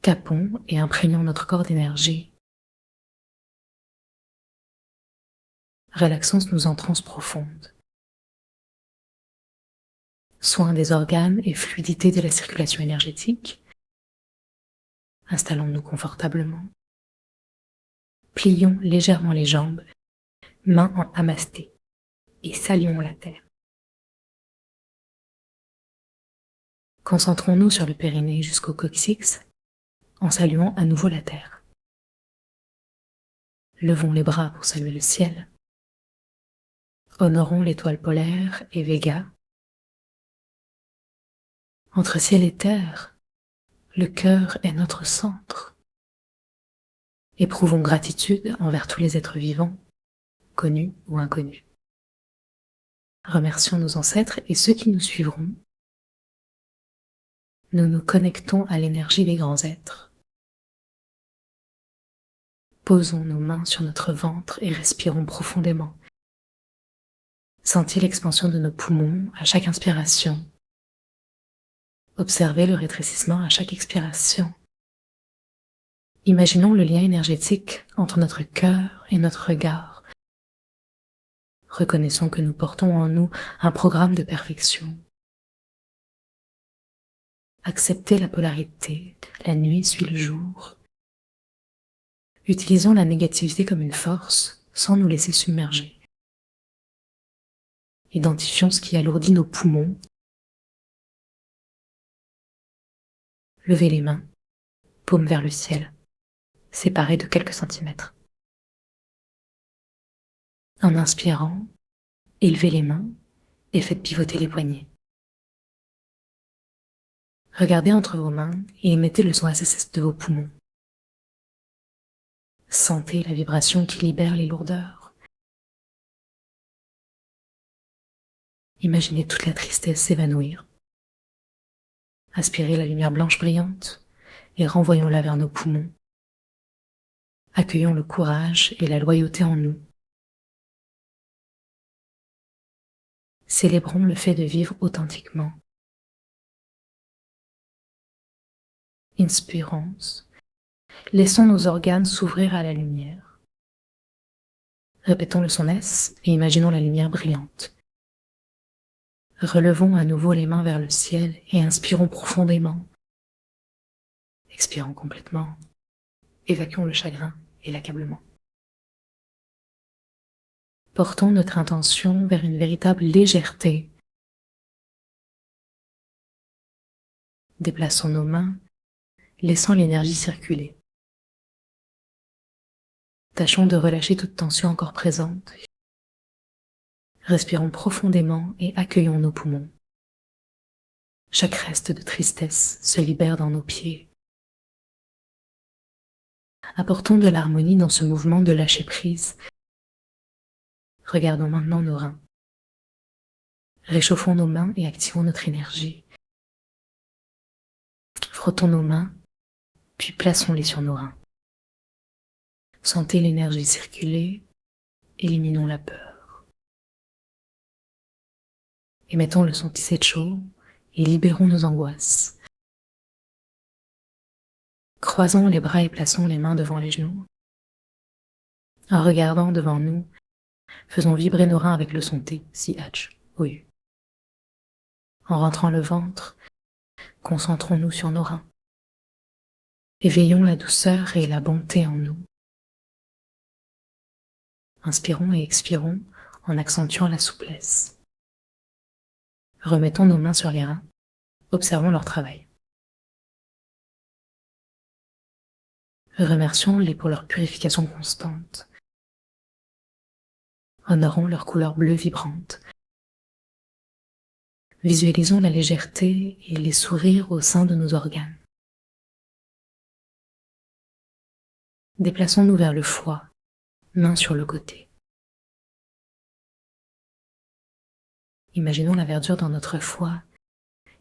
Capons et imprégnons notre corps d'énergie. Relaxons nos entrances profondes. Soin des organes et fluidité de la circulation énergétique. Installons-nous confortablement. Plions légèrement les jambes, mains en amasté, et saluons la terre. Concentrons-nous sur le périnée jusqu'au coccyx, en saluant à nouveau la terre. Levons les bras pour saluer le ciel. Honorons l'étoile polaire et Vega. Entre ciel et terre, le cœur est notre centre. Éprouvons gratitude envers tous les êtres vivants, connus ou inconnus. Remercions nos ancêtres et ceux qui nous suivront. Nous nous connectons à l'énergie des grands êtres. Posons nos mains sur notre ventre et respirons profondément. Sentez l'expansion de nos poumons à chaque inspiration. Observez le rétrécissement à chaque expiration. Imaginons le lien énergétique entre notre cœur et notre regard. Reconnaissons que nous portons en nous un programme de perfection. Acceptez la polarité, la nuit suit le jour. Utilisons la négativité comme une force, sans nous laisser submerger. Identifions ce qui alourdit nos poumons. Levez les mains, paumes vers le ciel, séparées de quelques centimètres. En inspirant, élevez les mains et faites pivoter les poignets. Regardez entre vos mains et émettez le son ACS de vos poumons. Sentez la vibration qui libère les lourdeurs. Imaginez toute la tristesse s'évanouir. Aspirez la lumière blanche brillante et renvoyons-la vers nos poumons. Accueillons le courage et la loyauté en nous. Célébrons le fait de vivre authentiquement. Inspirons. Laissons nos organes s'ouvrir à la lumière. Répétons le son S et imaginons la lumière brillante. Relevons à nouveau les mains vers le ciel et inspirons profondément. Expirons complètement. Évacuons le chagrin et l'accablement. Portons notre intention vers une véritable légèreté. Déplaçons nos mains, laissant l'énergie circuler. Tâchons de relâcher toute tension encore présente. Respirons profondément et accueillons nos poumons. Chaque reste de tristesse se libère dans nos pieds. Apportons de l'harmonie dans ce mouvement de lâcher prise. Regardons maintenant nos reins. Réchauffons nos mains et activons notre énergie. Frottons nos mains, puis plaçons-les sur nos reins. Sentez l'énergie circuler, éliminons la peur. Émettons le son tissé chaud et libérons nos angoisses. Croisons les bras et plaçons les mains devant les genoux. En regardant devant nous, faisons vibrer nos reins avec le son T, si H, OU. En rentrant le ventre, concentrons-nous sur nos reins. Éveillons la douceur et la bonté en nous. Inspirons et expirons en accentuant la souplesse. Remettons nos mains sur les reins, observons leur travail. Remercions-les pour leur purification constante. Honorons leur couleur bleue vibrante. Visualisons la légèreté et les sourires au sein de nos organes. Déplaçons-nous vers le foie, main sur le côté. Imaginons la verdure dans notre foie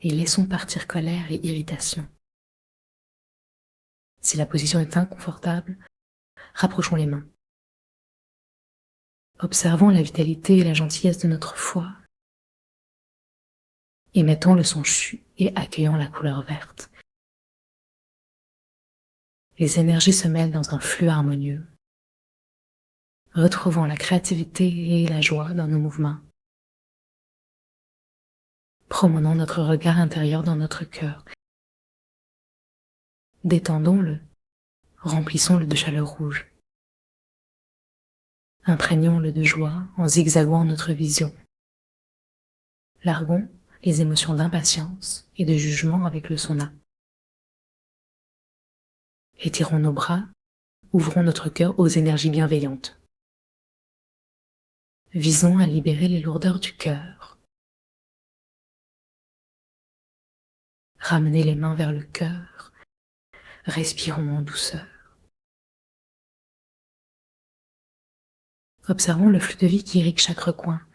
et laissons partir colère et irritation. Si la position est inconfortable, rapprochons les mains. Observons la vitalité et la gentillesse de notre foie. Émettons le son CHU et accueillons la couleur verte. Les énergies se mêlent dans un flux harmonieux. Retrouvons la créativité et la joie dans nos mouvements. Promenons notre regard intérieur dans notre cœur. Détendons-le, remplissons-le de chaleur rouge. Imprégnons-le de joie en zigzaguant notre vision. Larguons les émotions d'impatience et de jugement avec le sauna. Étirons nos bras, ouvrons notre cœur aux énergies bienveillantes. Visons à libérer les lourdeurs du cœur. Ramenez les mains vers le cœur. Respirons en douceur. Observons le flux de vie qui irrigue chaque recoin.